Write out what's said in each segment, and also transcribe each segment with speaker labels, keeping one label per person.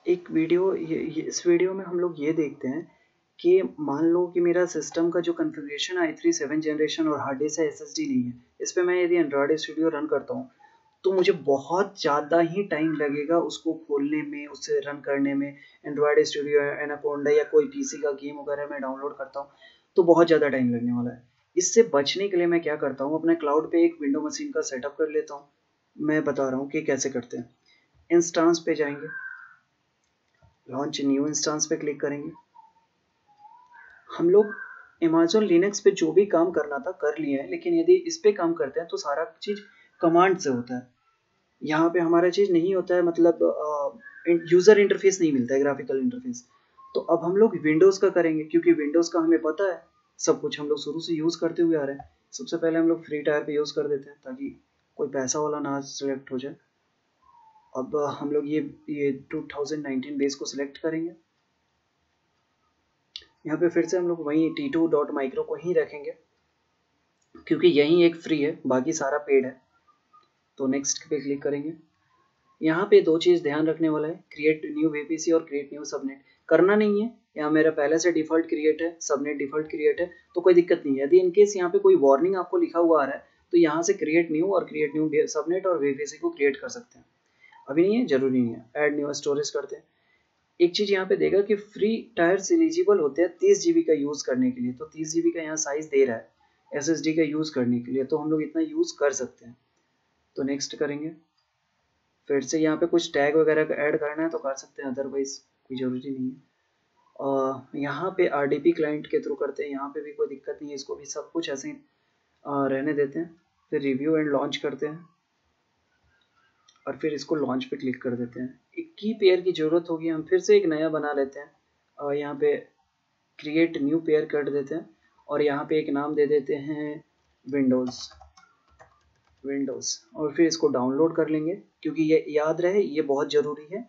Speaker 1: एक वीडियो इस वीडियो में हम लोग ये देखते हैं कि मान लो कि मेरा सिस्टम का जो कॉन्फ़िगरेशन i3 7th जनरेशन और हार्ड डिस्क है, SSD नहीं है। इस पे मैं यदि एंड्रॉयड स्टूडियो रन करता हूँ तो मुझे बहुत ज़्यादा ही टाइम लगेगा उसको खोलने में, उसे रन करने में। एंड्रॉयड स्टूडियो, एनाकोंडा या कोई पीसी का गेम वगैरह मैं डाउनलोड करता हूँ तो बहुत ज़्यादा टाइम लगने वाला है। इससे बचने के लिए मैं क्या करता हूँ, अपने क्लाउड पे एक विंडो मशीन का सेटअप कर लेता हूँ। मैं बता रहा हूँ कि कैसे करते हैं। इंस्टांस पे जाएंगे, लॉन्च न्यू इंस्टांस पे क्लिक करेंगे। हम लोग अमेज़न लिनक्स पे जो भी काम करना था कर लिए हैं, लेकिन यदि इस पे काम करते हैं तो सारा चीज़ कमांड से होता है। यहाँ पे हमारा चीज़ नहीं होता है, मतलब यूज़र इंटरफेस नहीं मिलता है, ग्राफिकल इंटरफेस। तो अब हम लोग विंडोज़ का करेंगे, क्योंकि विंडोज़ का हमें पता है, सब कुछ हम लोग शुरू से यूज़ करते हुए आ रहे हैं। सबसे पहले हम लोग फ्री टायर पे यूज़ कर देते हैं ताकि कोई पैसा वाला ना सिलेक्ट हो जाए। अब हम लोग ये 2019 बेस को सिलेक्ट करेंगे। यहाँ पे फिर से हम लोग वही t2.micro को ही रखेंगे क्योंकि यही एक फ्री है, बाकी सारा पेड है। तो नेक्स्ट पे क्लिक करेंगे। यहाँ पे दो चीज़ ध्यान रखने वाला है, क्रिएट न्यू VPC और क्रिएट न्यू सबनेट करना नहीं है। यहाँ मेरा पहले से डिफ़ॉल्ट क्रिएट है, सबनेट डिफ़ॉल्ट क्रिएट है, तो कोई दिक्कत नहीं है। यदि इनकेस यहाँ पे कोई वार्निंग आपको लिखा हुआ आ रहा है तो यहाँ से क्रिएट न्यू और क्रिएट न्यू सबनेट और VPC को क्रिएट कर सकते हैं। अभी नहीं है, जरूरी नहीं है। ऐड न्यू स्टोरेज करते हैं। एक चीज़ यहाँ पे देगा कि फ्री टायर्स एलिजिबल होते हैं 30 GB का यूज़ करने के लिए, तो 30 GB का यहाँ साइज़ दे रहा है SSD का यूज़ करने के लिए, तो हम लोग इतना यूज़ कर सकते हैं। तो नेक्स्ट करेंगे। फिर से यहाँ पे कुछ टैग वगैरह ऐड करना है तो कर सकते हैं, अदरवाइज कोई ज़रूरी नहीं है। यहाँ पे RDP क्लाइंट के थ्रू करते हैं, यहाँ पे भी कोई दिक्कत नहीं है, इसको भी सब कुछ ऐसे ही रहने देते हैं। फिर रिव्यू एंड लॉन्च करते हैं और फिर इसको लॉन्च पे क्लिक कर देते हैं। एक की पेयर की ज़रूरत होगी, हम फिर से एक नया बना लेते हैं और यहाँ पे क्रिएट न्यू पेयर कर देते हैं और यहाँ पे एक नाम दे देते हैं विंडोज़। और फिर इसको डाउनलोड कर लेंगे, क्योंकि ये याद रहे ये बहुत ज़रूरी है।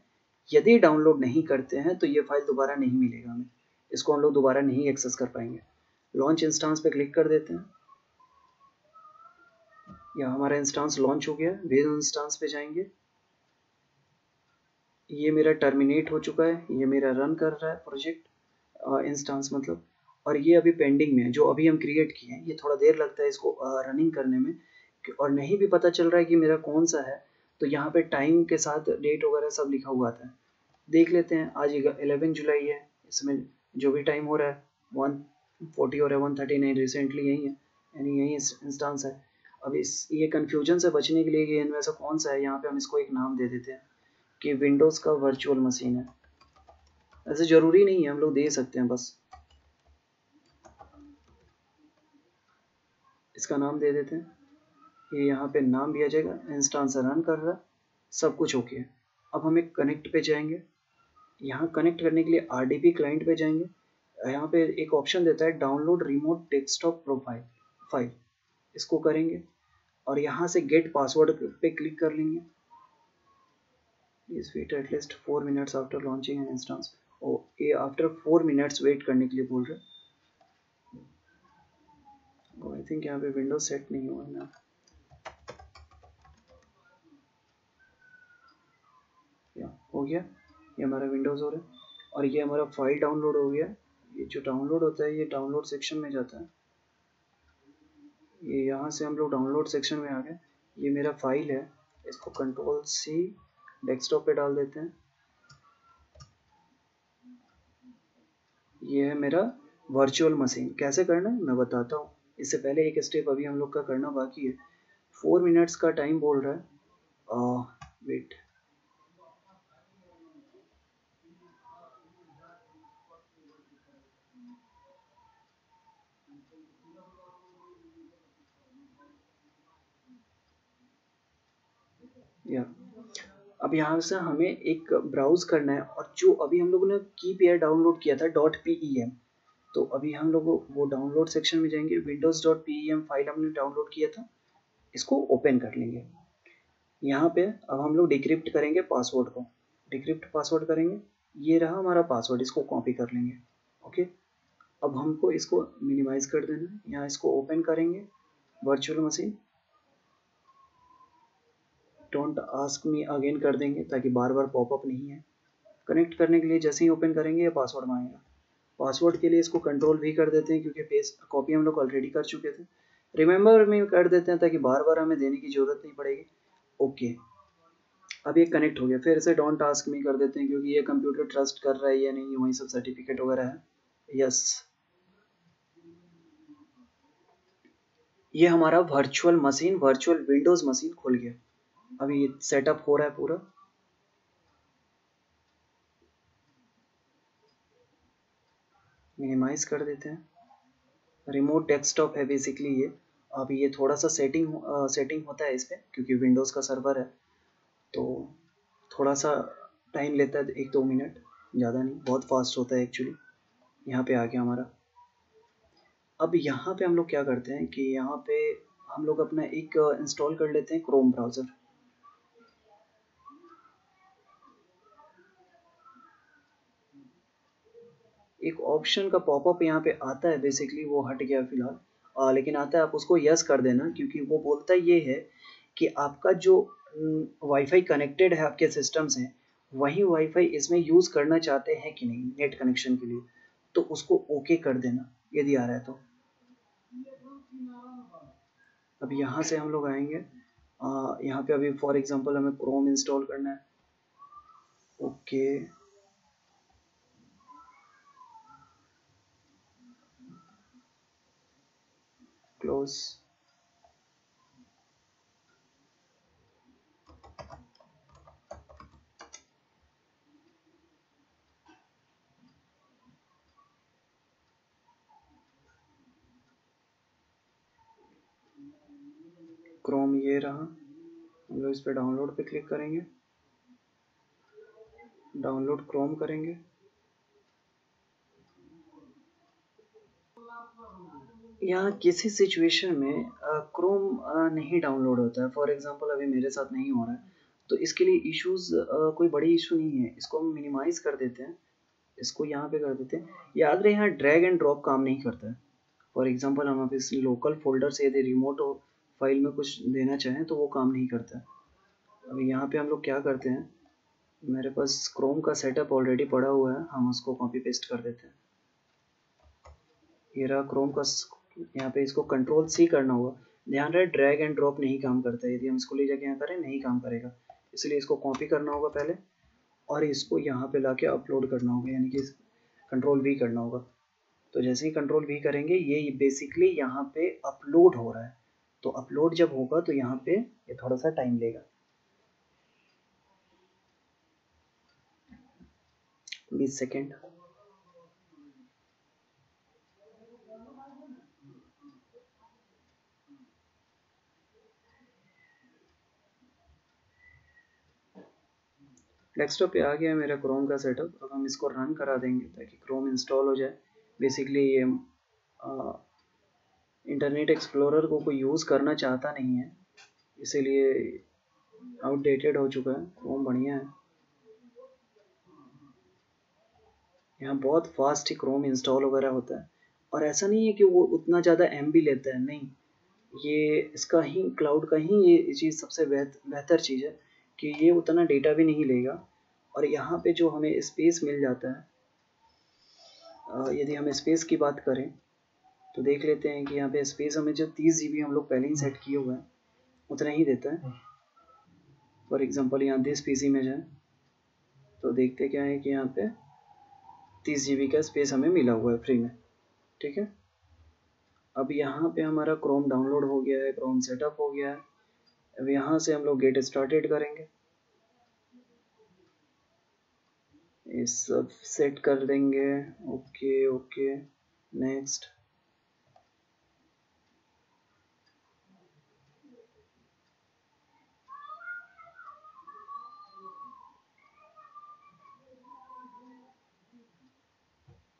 Speaker 1: यदि डाउनलोड नहीं करते हैं तो ये फाइल दोबारा नहीं मिलेगा हमें, इसको हम लोग दोबारा नहीं एक्सेस कर पाएंगे। लॉन्च इंस्टांस पे क्लिक कर देते हैं। या हमारा इंस्टांस लॉन्च हो गया। वेब इंस्टांस पे जाएंगे। ये मेरा टर्मिनेट हो चुका है, ये मेरा रन कर रहा है प्रोजेक्ट इंस्टांस मतलब, और ये अभी पेंडिंग में है। जो अभी हम क्रिएट किए हैं ये थोड़ा देर लगता है इसको रनिंग करने में, और नहीं भी पता चल रहा है कि मेरा कौन सा है। तो यहाँ पे टाइम के साथ डेट वगैरह सब लिखा हुआ था, देख लेते हैं। आज 11 जुलाई है, इसमें जो भी टाइम हो रहा है 140 हो रहा है, 139 रिसेंटली यही है, यानी यही इंस्टांस है। अब ये कन्फ्यूजन से बचने के लिए कि इनमें से कौन सा है, यहाँ पे हम इसको एक नाम दे देते हैं कि विंडोज़ का वर्चुअल मशीन है। ऐसे ज़रूरी नहीं है, हम लोग दे सकते हैं, बस इसका नाम दे देते हैं। ये यहाँ पे नाम भी आ जाएगा। इंस्टांस रन कर रहा है, सब कुछ ओके है। अब हम एक कनेक्ट पे जाएंगे। यहाँ कनेक्ट करने के लिए RDP क्लाइंट पे जाएंगे। यहाँ पे एक ऑप्शन देता है download remote desktop profile file, इसको करेंगे और यहाँ से गेट पासवर्ड पे क्लिक कर लेंगे। Please wait at least 4 minutes after launching an instance. ओ ये आफ्टर 4 मिनट्स वेट करने के लिए बोल रहे हैं। आई थिंक यहाँ पे विंडोज सेट नहीं हुआ है ना। हो गया, ये हमारा विंडोज़ हो रहा है और ये हमारा फाइल डाउनलोड हो गया। ये जो डाउनलोड होता है ये डाउनलोड सेक्शन में जाता है। ये यहाँ से हम लोग डाउनलोड सेक्शन में आ गए। ये मेरा फाइल है, इसको Ctrl+C डेस्कटॉप पे डाल देते हैं। ये है मेरा वर्चुअल मशीन। कैसे करना है मैं बताता हूँ, इससे पहले एक स्टेप अभी हम लोग का करना बाकी है। 4 मिनट्स का टाइम बोल रहा है। वेट, या अब यहाँ से हमें एक ब्राउज करना है, और जो अभी हम लोगों ने की पेयर डाउनलोड किया था .pem, तो अभी हम लोग वो डाउनलोड सेक्शन में जाएंगे। windows.pem फाइल हमने डाउनलोड किया था, इसको ओपन कर लेंगे। यहाँ पे अब हम लोग डिक्रिप्ट करेंगे पासवर्ड को, डिक्रिप्ट पासवर्ड करेंगे। ये रहा हमारा पासवर्ड, इसको कॉपी कर लेंगे। ओके, अब हमको इसको मिनिमाइज कर देना। यहाँ इसको ओपन करेंगे, virtual machine don't ask me again कर देंगे ताकि बार बार पॉपअप नहीं है। कनेक्ट करने के लिए जैसे ही ओपन करेंगे ये पासवर्ड मांगेगा। पासवर्ड के लिए इसको कंट्रोल भी कर देते हैं क्योंकि पेस्ट कॉपी हम लोग ऑलरेडी कर चुके थे। रिमेंबर में कर देते हैं ताकि बार बार हमें देने की ज़रूरत नहीं पड़ेगी। ओके, अब ये कनेक्ट हो गया। फिर इसे डोंट टास्क में कर देते हैं क्योंकि ये कंप्यूटर ट्रस्ट कर रहा है या नहीं, वही सब सर्टिफिकेट वगैरह है। यस, ये हमारा virtual machine, virtual Windows machine खुल गया। अभी सेटअप हो रहा है पूरा। मिनिमाइज कर देते हैं। रिमोट डेस्कटॉप है बेसिकली ये। अब ये थोड़ा सा सेटिंग होता है इस पर क्योंकि विंडोज़ का सर्वर है, तो थोड़ा सा टाइम लेता है, 1-2 मिनट, ज़्यादा नहीं, बहुत फास्ट होता है एक्चुअली। यहाँ पे आ गया हमारा। अब यहाँ पे हम लोग क्या करते हैं कि यहाँ पे हम लोग अपना एक इंस्टॉल कर लेते हैं क्रोम ब्राउज़र। एक ऑप्शन का पॉपअप यहाँ पे आता है, बेसिकली वो हट गया फिलहाल, लेकिन आता है, आप उसको यस कर देना क्योंकि वो बोलता ये है कि आपका जो वाईफाई कनेक्टेड है आपके सिस्टम से, वही वाईफाई इसमें यूज़ करना चाहते हैं कि नहीं नेट कनेक्शन के लिए, तो उसको ओके कर देना यदि आ रहा है तो। अब यहाँ से हम लोग आएंगे, यहाँ पे अभी फॉर एग्जांपल हमें क्रोम इंस्टॉल करना है। Okay, close. क्रोम ये रहा, हम लोग इस पे डाउनलोड पे क्लिक करेंगे, डाउनलोड क्रोम करेंगे। यहाँ किसी सिचुएशन में क्रोम नहीं डाउनलोड होता है, फॉर एग्जांपल अभी मेरे साथ नहीं हो रहा है, तो इसके लिए इश्यूज कोई बड़ी इशू नहीं है। इसको हम मिनिमाइज कर देते हैं, इसको यहाँ पे कर देते हैं। याद रहे यहाँ ड्रैग एंड ड्रॉप काम नहीं करता है। फॉर एग्जांपल हम अब इस लोकल फोल्डर से यदि रिमोट फाइल में कुछ देना चाहें तो वो काम नहीं करता है। अभी यहाँ पे हम लोग क्या करते हैं, मेरे पास क्रोम का सेटअप ऑलरेडी पड़ा हुआ है, हम उसको कॉपी पेस्ट कर देते हैं। ये रहा क्रोम का, यहाँ पे इसको कंट्रोल सी करना होगा। ध्यान रहे ड्रैग एंड ड्रॉप नहीं काम करता है, यदि हम इसको ले जाके यहाँ करें नहीं काम करेगा, इसलिए इसको कॉपी करना होगा पहले और इसको यहाँ पे लाके अपलोड करना होगा, यानी कि कंट्रोल वी करना होगा। तो जैसे ही कंट्रोल वी करेंगे ये बेसिकली यहाँ पे अपलोड हो रहा है, तो अपलोड जब होगा तो यहाँ पे ये थोड़ा सा टाइम लेगा, 20 सेकेंड। डेस्कटॉप पे आ गया है मेरा क्रोम का सेटअप। अब हम इसको रन करा देंगे ताकि क्रोम इंस्टॉल हो जाए। बेसिकली ये इंटरनेट एक्सप्लोरर को कोई यूज़ करना चाहता नहीं है, इसीलिए आउटडेटेड हो चुका है। क्रोम बढ़िया है, यहाँ बहुत फास्ट ही क्रोम इंस्टॉल वगैरह होता है। और ऐसा नहीं है कि वो उतना ज़्यादा MB लेता है, नहीं, ये इसका ही क्लाउड का ही ये चीज़ सबसे बेहतर चीज़ है कि ये उतना डेटा भी नहीं लेगा। और यहाँ पे जो हमें स्पेस मिल जाता है, यदि हम स्पेस की बात करें तो देख लेते हैं कि यहाँ पे स्पेस हमें जो 30 GB हम लोग पहले ही सेट किए हुए हैं उतना ही देता है। फॉर एग्जांपल यहाँ दिस PC में जाए तो देखते क्या है कि यहाँ पे 30 GB का स्पेस हमें मिला हुआ है फ्री में, ठीक है। अब यहाँ पे हमारा क्रोम डाउनलोड हो गया है, क्रोम सेटअप हो गया है। अब यहाँ से हम लोग गेट स्टार्टेड करेंगे, ये सब सेट कर देंगे। Okay okay, next.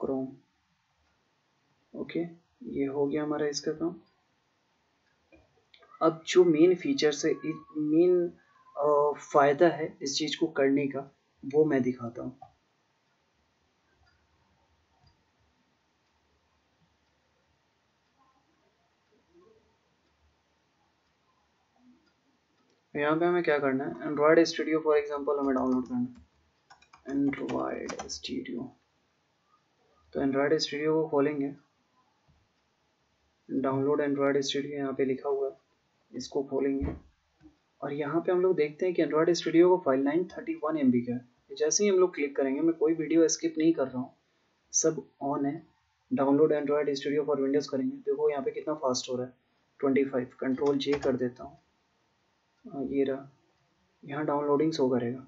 Speaker 1: Chrome, okay, ये हो गया हमारा इसका काम। अब जो मेन फीचर्स है, मेन फ़ायदा है इस चीज़ को करने का, वो मैं दिखाता हूँ। यहाँ पे हमें क्या करना है, एंड्रॉयड स्टूडियो फॉर एग्जांपल हमें डाउनलोड करना है। Android studio. तो एंड्रॉयड स्टूडियो को खोलेंगे, डाउनलोड एंड्रॉयड स्टूडियो यहाँ पे लिखा हुआ है, इसको खोलेंगे और यहाँ पे हम लोग देखते हैं कि एंड्रॉयड स्टूडियो को फाइल 931 MB का है। जैसे ही हम लोग क्लिक करेंगे, मैं कोई वीडियो स्किप नहीं कर रहा हूँ, सब ऑन है। Download Android studio for Windows करेंगे, देखो यहाँ पे कितना फास्ट हो रहा है, 25। कंट्रोल J कर देता हूँ, ये रहा, यहाँ डाउनलोडिंग शो करेगा।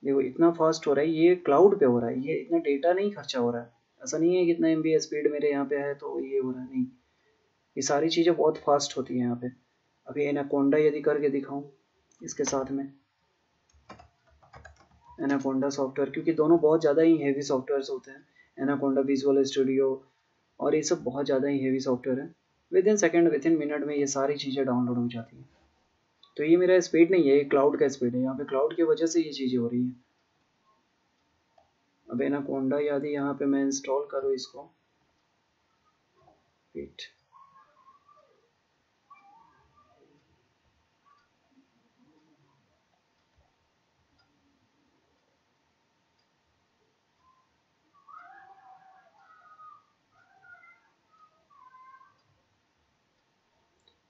Speaker 1: देखो इतना फास्ट हो रहा है, ये क्लाउड पे हो रहा है, ये इतना डेटा नहीं खर्चा हो रहा है। ऐसा नहीं है कि इतना MB स्पीड मेरे यहाँ पे है तो ये हो रहा है, नहीं, ये सारी चीज़ें बहुत फास्ट होती हैं यहाँ पे। अभी एनाकोंडा यदि करके दिखाऊं इसके साथ में, एनाकोंडा सॉफ्टवेयर, क्योंकि दोनों बहुत ज़्यादा ही हेवी सॉफ्टवेयर्स होते हैं, एनाकोंडा विजुअल स्टूडियो और ये सब बहुत ज़्यादा ही हेवी सॉफ्टवेयर है। With in second, with in minute में ये सारी चीज़ें डाउनलोड हो जाती हैं। तो ये मेरा स्पीड नहीं है, ये क्लाउड का स्पीड है, यहाँ पे क्लाउड की वजह से ये चीज़ें हो रही हैं। अब एनाकोंडा यदि यहाँ पे मैं इंस्टॉल करूँ इसको, wait,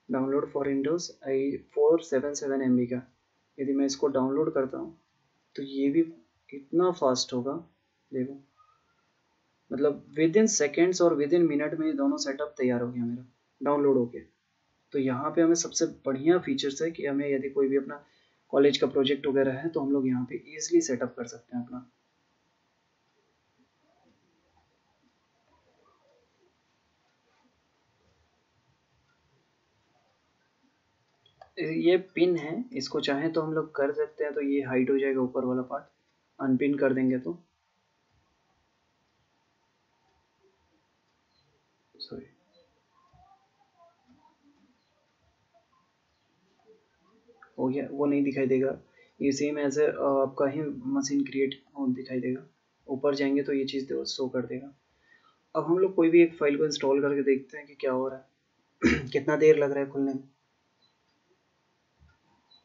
Speaker 1: download for Windows i477 MB का, यदि मैं इसको डाउनलोड करता हूँ तो ये भी इतना फास्ट होगा, देखो, मतलब विद इन सेकेंड्स और विद इन मिनट में ये दोनों सेटअप तैयार हो गया मेरा, डाउनलोड हो गया। तो यहाँ पे हमें सबसे बढ़िया फीचर्स है कि हमें यदि कोई भी अपना कॉलेज का प्रोजेक्ट वगैरह है तो हम लोग यहाँ पे ईजिली सेटअप कर सकते हैं अपना। ये पिन है, इसको चाहें तो हम लोग कर सकते हैं, तो ये हाइड हो जाएगा ऊपर वाला पार्ट, अनपिन कर देंगे तो, सॉरी, हो गया, वो नहीं दिखाई देगा, ये सेम एज आपका ही मशीन क्रिएट दिखाई देगा। ऊपर जाएंगे तो ये चीज़ शो कर देगा। अब हम लोग कोई भी एक फाइल को इंस्टॉल करके देखते हैं कि क्या हो रहा है कितना देर लग रहा है खुलने में।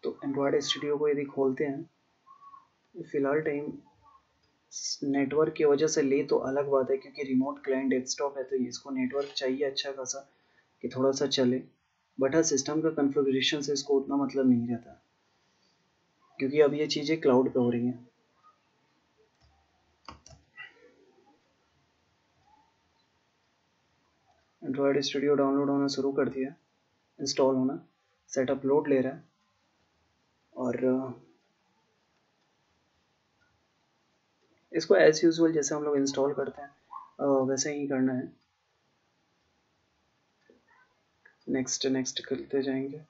Speaker 1: तो एंड्रॉयड स्टूडियो को यदि खोलते हैं, फिलहाल टाइम नेटवर्क की वजह से ले तो अलग बात है, क्योंकि रिमोट क्लाइंट डेस्कटॉप है तो इसको नेटवर्क चाहिए अच्छा खासा कि थोड़ा सा चले, बट हाँ सिस्टम का कॉन्फ़िगरेशन से इसको उतना मतलब नहीं रहता, क्योंकि अब ये चीज़ें क्लाउड पे हो रही हैं। एंड्रॉयड स्टूडियो डाउनलोड होना शुरू कर दिया, इंस्टॉल होना, सेटअप लोड ले रहा है और इसको एज यूजुअल जैसे हम लोग इंस्टॉल करते हैं वैसे ही करना है। नेक्स्ट नेक्स्ट करते जाएंगे।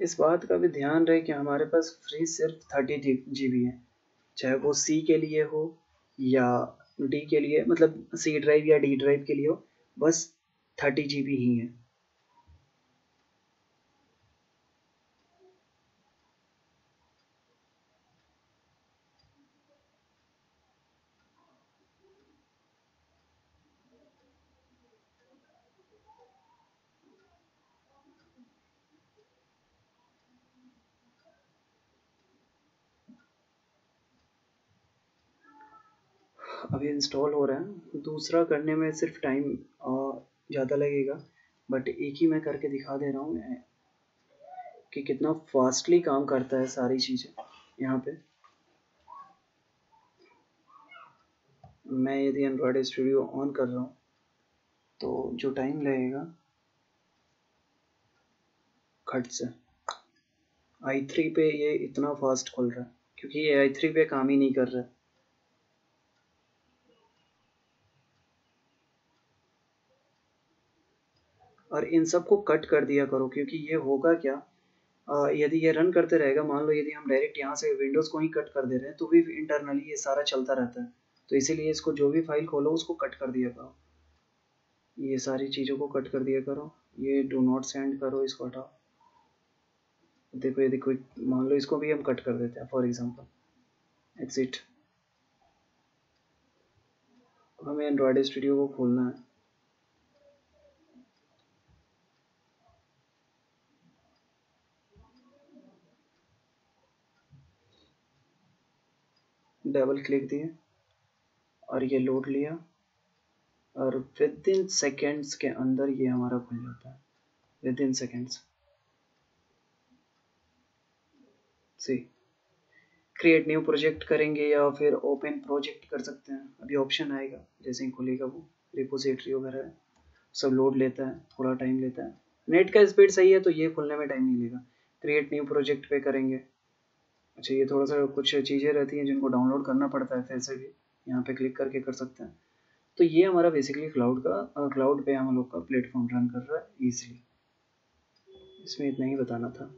Speaker 1: इस बात का भी ध्यान रहे कि हमारे पास फ्री सिर्फ 30 GB है, चाहे वो C के लिए हो या D के लिए, मतलब C ड्राइव या D ड्राइव के लिए हो, बस 30 GB ही है। अभी इंस्टॉल हो रहा है, दूसरा करने में सिर्फ टाइम ज़्यादा लगेगा, बट एक ही मैं करके दिखा दे रहा हूँ कि कितना फास्टली काम करता है सारी चीज़ें। यहाँ पे मैं यदि एंड्रॉयड स्टूडियो ऑन कर रहा हूँ तो जो टाइम लगेगा खट से i3 पे ये इतना फास्ट खुल रहा है, क्योंकि ये i3 पे काम ही नहीं कर रहा है। और इन सब को कट कर दिया करो, क्योंकि ये होगा क्या, यदि ये रन करते रहेगा, मान लो यदि हम डायरेक्ट यहाँ से विंडोज़ को ही कट कर दे रहे हैं तो भी इंटरनली ये सारा चलता रहता है। तो इसीलिए इसको जो भी फाइल खोलो उसको कट कर दिया करो, ये सारी चीज़ों को कट कर दिया करो, ये डू नॉट सेंड करो, इसको हटाओ। देखो यदि कोई, मान लो इसको भी हम कट कर देते हैं फॉर एग्जांपल, एग्जिट। हमें एंड्रॉयड स्टूडियो को खोलना है, डबल क्लिक दिए और ये लोड लिया और विद इन सेकेंड्स के अंदर ये हमारा खुल जाता है, within seconds. See create new project करेंगे या फिर ओपन प्रोजेक्ट कर सकते हैं, अभी ऑप्शन आएगा जैसे ही खुलेगा, वो रिपोजिटरी वगैरह है, सब लोड लेता है, थोड़ा टाइम लेता है। नेट का स्पीड सही है तो ये खुलने में टाइम नहीं लेगा। क्रिएट न्यू प्रोजेक्ट पे करेंगे। अच्छा ये थोड़ा सा कुछ चीज़ें रहती हैं जिनको डाउनलोड करना पड़ता है, फिर से भी यहाँ पे क्लिक करके कर सकते हैं। तो ये हमारा बेसिकली क्लाउड पे हम लोग का प्लेटफॉर्म रन कर रहा है ईजिली। इसमें इतना ही बताना था।